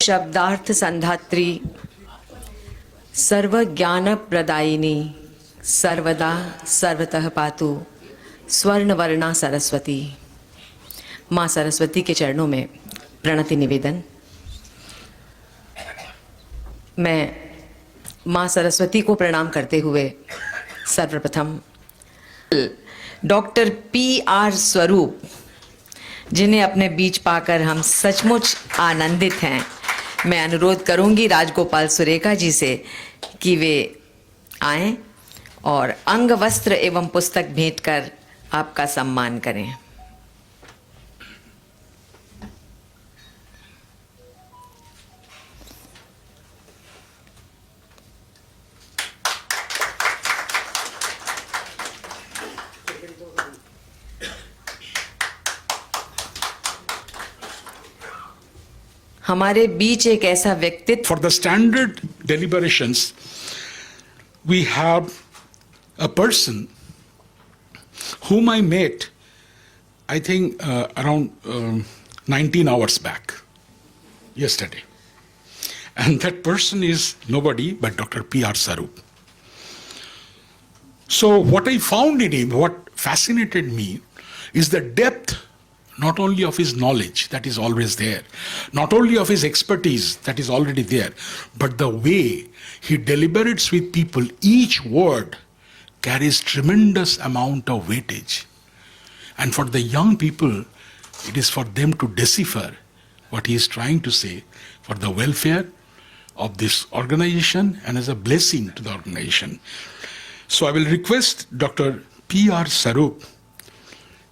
शब्दार्थ संधात्री सर्व ज्ञान प्रदायिनी सर्वदा सर्वतः पातु स्वर्णवर्णा सरस्वती। माँ सरस्वती के चरणों में प्रणति निवेदन। मैं माँ सरस्वती को प्रणाम करते हुए सर्वप्रथम डॉक्टर P.R. स्वरूप, जिन्हें अपने बीच पाकर हम सचमुच आनंदित हैं, मैं अनुरोध करूंगी राजगोपाल सुरेखा जी से कि वे आएं और अंग वस्त्र एवं पुस्तक भेंट कर आपका सम्मान करें। हमारे बीच एक ऐसा व्यक्तित्व। For the standard deliberations, we have a person whom I met, I think around 19 hours back, yesterday. And that person is nobody but Dr. P.R. Swarup. So what I found in him, what fascinated me, is the depth not only of his knowledge that is always there, not only of his expertise that is already there, but the way he deliberates with people. Each word carries tremendous amount of weightage. And for the young people, it is for them to decipher what he is trying to say for the welfare of this organization and as a blessing to the organization. So I will request Dr. P.R. Swarup,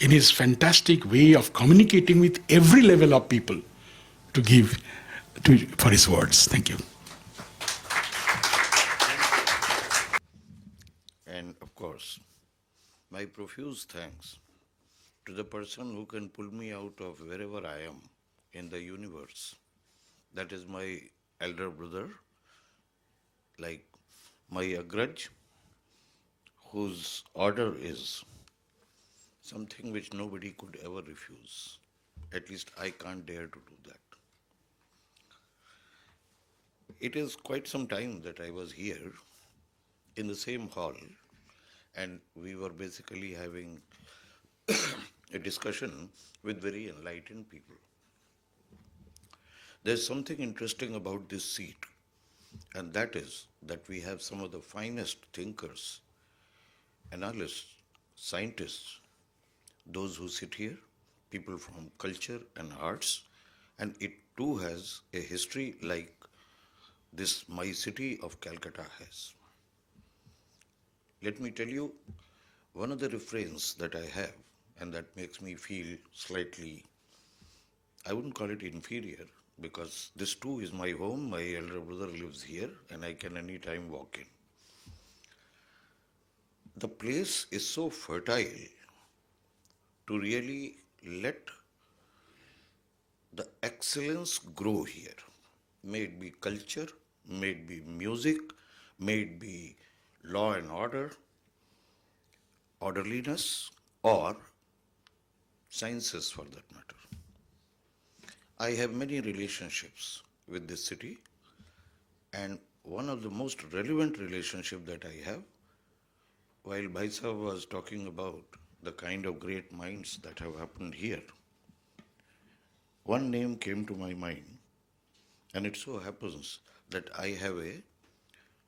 in his fantastic way of communicating with every level of people, to give for his words. Thank you. And of course, my profuse thanks to the person who can pull me out of wherever I am in the universe. That is my elder brother, like my Agraj, whose order is something which nobody could ever refuse. At least I can't dare to do that. It is quite some time that I was here in the same hall, and we were basically having a discussion with very enlightened people. There's something interesting about this seat, and that is that we have some of the finest thinkers, analysts, scientists, those who sit here, people from culture and arts, and it too has a history like this my city of Calcutta has. Let me tell you one of the refrains that I have, and that makes me feel slightly, I wouldn't call it inferior, because this too is my home, my elder brother lives here, and I can anytime walk in. The place is so fertile to really let the excellence grow here. May it be culture, may it be music, may it be law and order, orderliness, or sciences for that matter. I have many relationships with this city, and one of the most relevant relationship that I have, while Bhai Sahab was talking about the kind of great minds that have happened here, one name came to my mind, and it so happens that I have a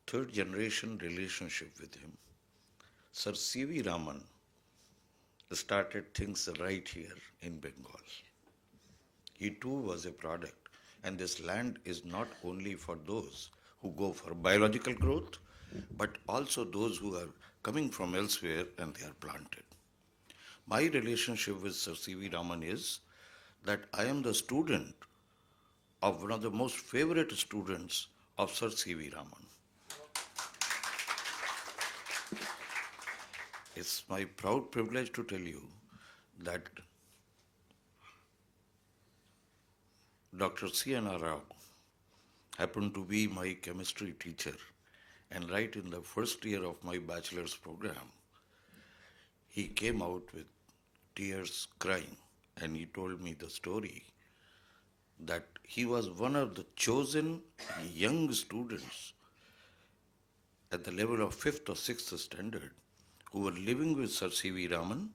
third generation relationship with him. Sir C.V. Raman started things right here in Bengal. He too was a product, and this land is not only for those who go for biological growth, but also those who are coming from elsewhere and they are planted. My relationship with Sir C.V. Raman is that I am the student of one of the most favorite students of Sir C.V. Raman. It's my proud privilege to tell you that Dr. C.N.R. Rao happened to be my chemistry teacher, and right in the first year of my bachelor's program, he came out with tears crying, and he told me the story that he was one of the chosen young students at the level of 5th or 6th standard who were living with Sir C.V. Raman.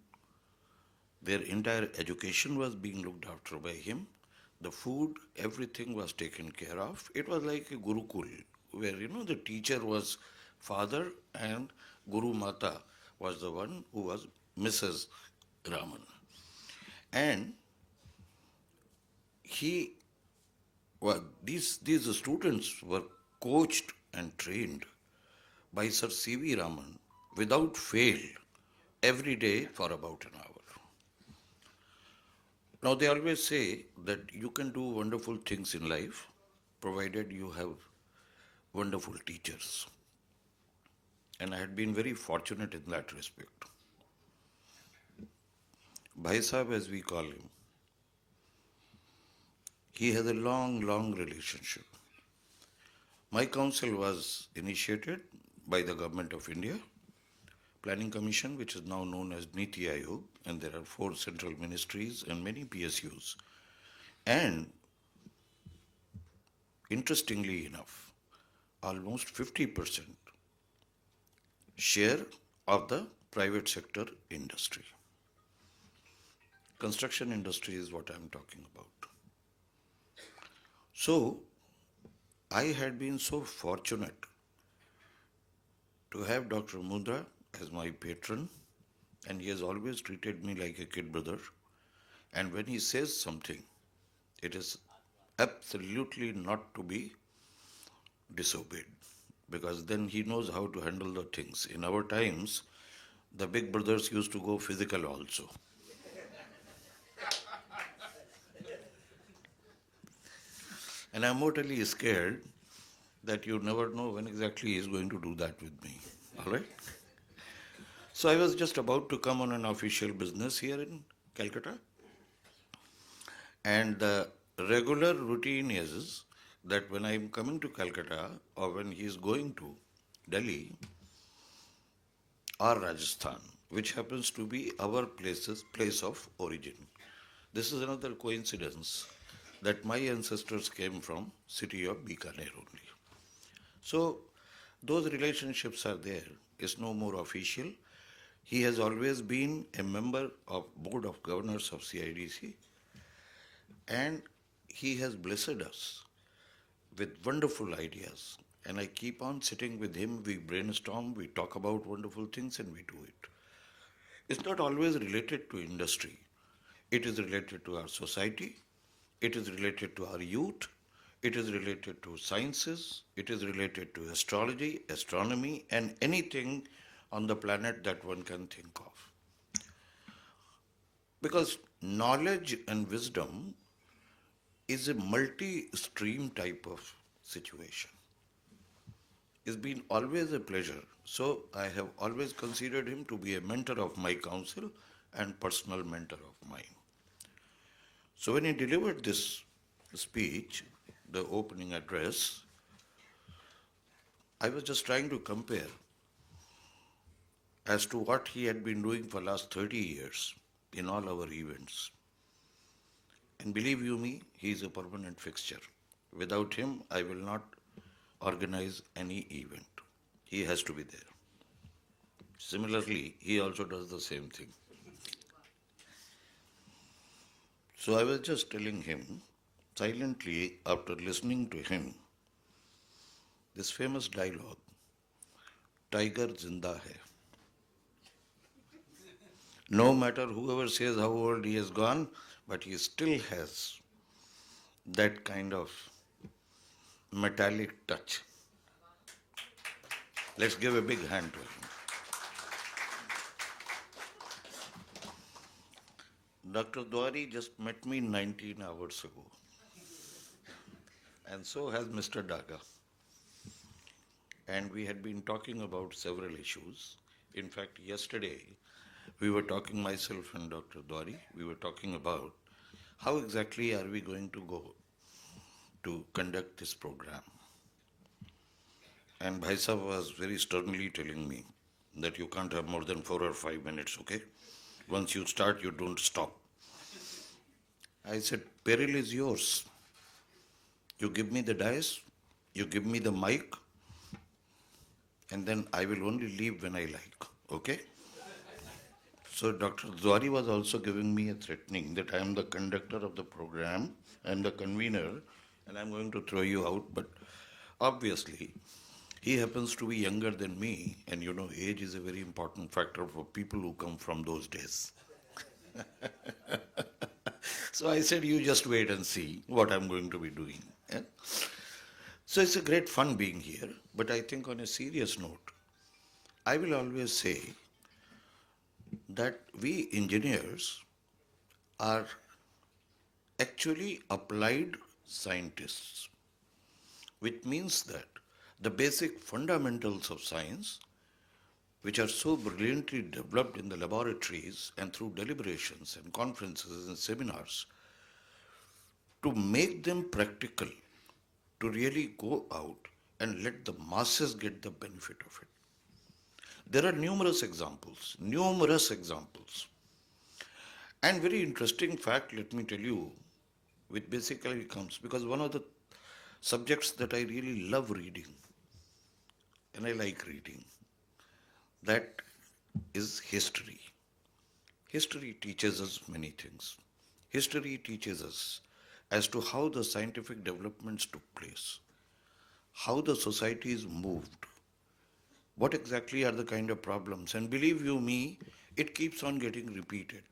Their entire education was being looked after by him. The food, everything was taken care of. It was like a Gurukul, where, the teacher was father and Guru Mata was the one who was Mrs. Raman. And these students were coached and trained by Sir C.V. Raman without fail every day for about an hour. Now, they always say that you can do wonderful things in life provided you have wonderful teachers. And I had been very fortunate in that respect. Bhai Sahib, as we call him, he has a long, long relationship. My council was initiated by the Government of India, Planning Commission, which is now known as Niti Aayog, and there are 4 central ministries and many PSUs. And interestingly enough, almost 50% share of the private sector industry. Construction industry is what I'm talking about. So, I had been so fortunate to have Dr. Mudra as my patron, and he has always treated me like a kid brother. And when he says something, it is absolutely not to be disobeyed, because then he knows how to handle the things. In our times, the big brothers used to go physical also. And I'm mortally scared that you never know when exactly he is going to do that with me. All right? So I was just about to come on an official business here in Calcutta. And the regular routine is that when I'm coming to Calcutta or when he is going to Delhi or Rajasthan, which happens to be our place of origin. This is another coincidence that my ancestors came from city of Bikaner only. So those relationships are there. It's no more official. He has always been a member of Board of Governors of CIDC, and he has blessed us with wonderful ideas. And I keep on sitting with him, we brainstorm, we talk about wonderful things, and we do it. It's not always related to industry. It is related to our society. It is related to our youth. It is related to sciences. It is related to astrology, astronomy, and anything on the planet that one can think of. Because knowledge and wisdom is a multi-stream type of situation. It's been always a pleasure. So I have always considered him to be a mentor of my council and personal mentor of mine. So when he delivered this speech, the opening address, I was just trying to compare as to what he had been doing for last 30 years in all our events. And believe you me, he is a permanent fixture. Without him, I will not organize any event. He has to be there. Similarly, he also does the same thing. So I was just telling him, silently, after listening to him, this famous dialogue, Tiger Zinda hai. No matter whoever says how old he has gone, but he still has that kind of metallic touch. Let's give a big hand to him. Dr. Dwari just met me 19 hours ago. And so has Mr. Daga. And we had been talking about several issues. In fact, yesterday, we were talking, myself and Dr. Dwari, we were talking about how exactly are we going to go to conduct this program. And Bhai Sahib was very sternly telling me that you can't have more than 4 or 5 minutes, okay? Once you start, you don't stop. I said, peril is yours. You give me the dice, you give me the mic, and then I will only leave when I like. Okay? So Dr. Zwari was also giving me a threatening that I am the conductor of the program, I am the convener, and I'm going to throw you out. But obviously, he happens to be younger than me, and you know, age is a very important factor for people who come from those days. So I said, you just wait and see what I'm going to be doing. Yeah? So it's a great fun being here, but I think on a serious note, I will always say that we engineers are actually applied scientists, which means that the basic fundamentals of science, which are so brilliantly developed in the laboratories and through deliberations and conferences and seminars, to make them practical, to really go out and let the masses get the benefit of it. There are numerous examples. And very interesting fact, let me tell you, which basically comes because one of the subjects that I really love reading, and I like reading, that is history. History teaches us many things. History teaches us as to how the scientific developments took place, how the societies moved, what exactly are the kind of problems, and believe you me, it keeps on getting repeated.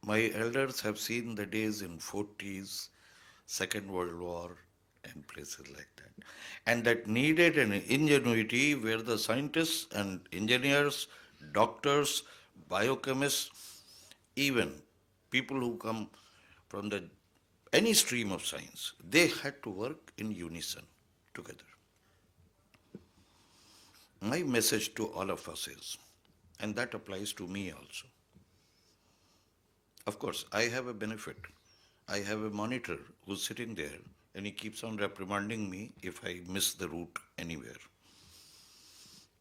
My elders have seen the days in 40s, Second World War, and places like that. And that needed an ingenuity where the scientists and engineers, doctors, biochemists, even people who come from the any stream of science, they had to work in unison together. My message to all of us is, and that applies to me also. Of course, I have a benefit. I have a monitor who's sitting there and he keeps on reprimanding me if I miss the route anywhere.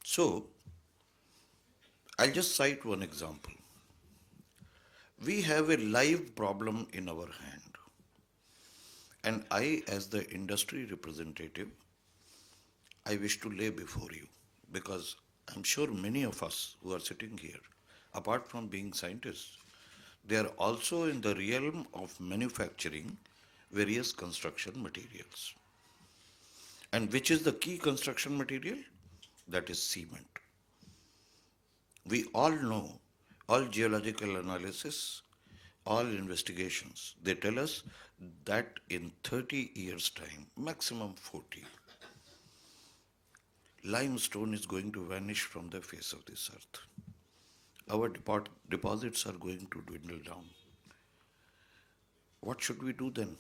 So, I'll just cite one example. We have a live problem in our hand. And I, as the industry representative, I wish to lay before you because I'm sure many of us who are sitting here, apart from being scientists, they are also in the realm of manufacturing various construction materials. And which is the key construction material? That is cement. We all know, all geological analysis, all investigations, they tell us that in 30 years' time, maximum 40, limestone is going to vanish from the face of this earth. Our deposits are going to dwindle down. What should we do then?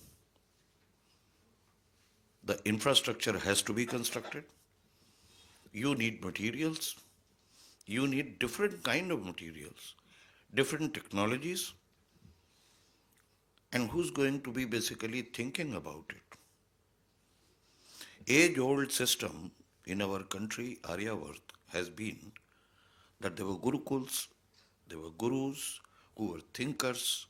The infrastructure has to be constructed. You need materials. You need different kind of materials, different technologies. And who's going to be basically thinking about it? Age-old system in our country, Aryavart, has been that there were gurukuls, there were gurus who were thinkers,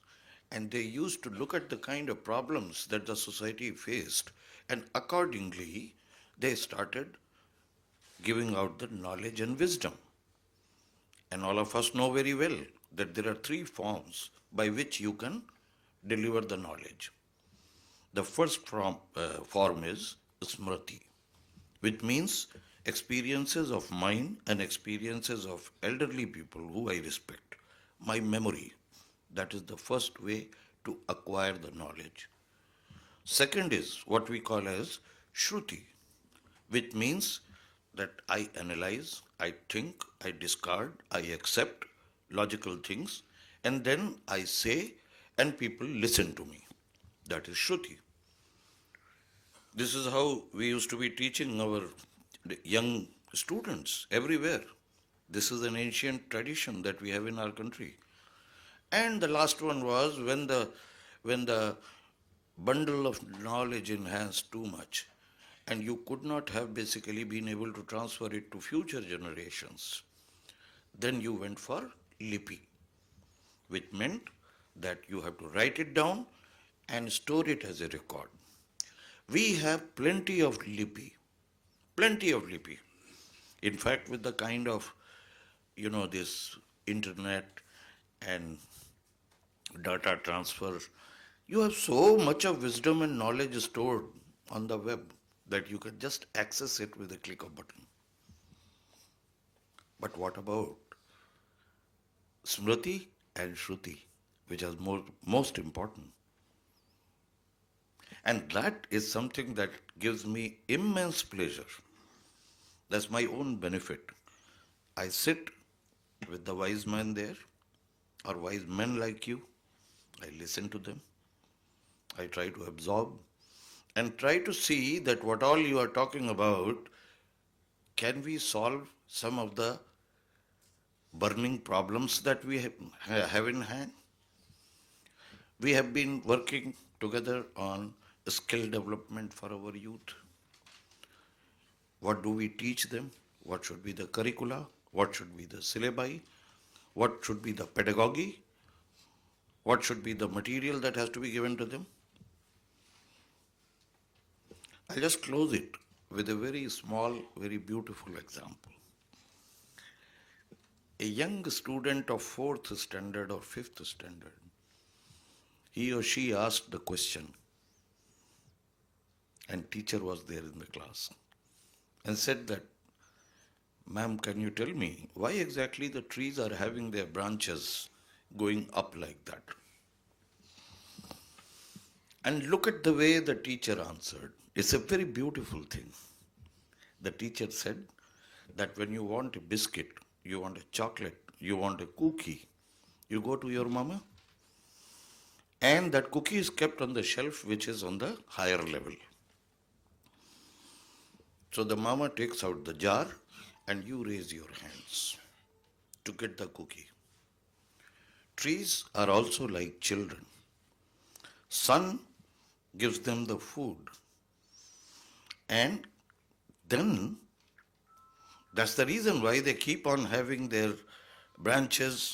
and they used to look at the kind of problems that the society faced, and accordingly, they started giving out the knowledge and wisdom. And all of us know very well that there are three forms by which you can deliver the knowledge. The first form is smriti, which means experiences of mine and experiences of elderly people who I respect. My memory, that is the first way to acquire the knowledge. Second is what we call as shruti, which means that I analyze, I think, I discard, I accept logical things, and then I say, and people listen to me. That is shruti. This is how we used to be teaching our young students everywhere. This is an ancient tradition that we have in our country. And the last one was when the bundle of knowledge enhanced too much and you could not have basically been able to transfer it to future generations, then you went for lipi, which meant that you have to write it down and store it as a record. We have plenty of lipi, plenty of lipi. In fact, with the kind of, this internet and data transfer, you have so much of wisdom and knowledge stored on the web that you can just access it with a click of button. But what about Smriti and Shruti, which is most important? And that is something that gives me immense pleasure. That's my own benefit. I sit with the wise men there, or wise men like you. I listen to them. I try to absorb and try to see that what all you are talking about, can we solve some of the burning problems that we have in hand? We have been working together on skill development for our youth. What do we teach them? What should be the curricula? What should be the syllabi? What should be the pedagogy? What should be the material that has to be given to them? I'll just close it with a very small, very beautiful example. A young student of 4th standard or 5th standard, he or she asked the question, and teacher was there in the class, and said that, "Ma'am, can you tell me why exactly the trees are having their branches going up like that?" And look at the way the teacher answered. It's a very beautiful thing. The teacher said that when you want a biscuit, you want a chocolate, you want a cookie, you go to your mama, and that cookie is kept on the shelf which is on the higher level. So the mama takes out the jar and you raise your hands to get the cookie. Trees are also like children. Sun gives them the food, and then that's the reason why they keep on having their branches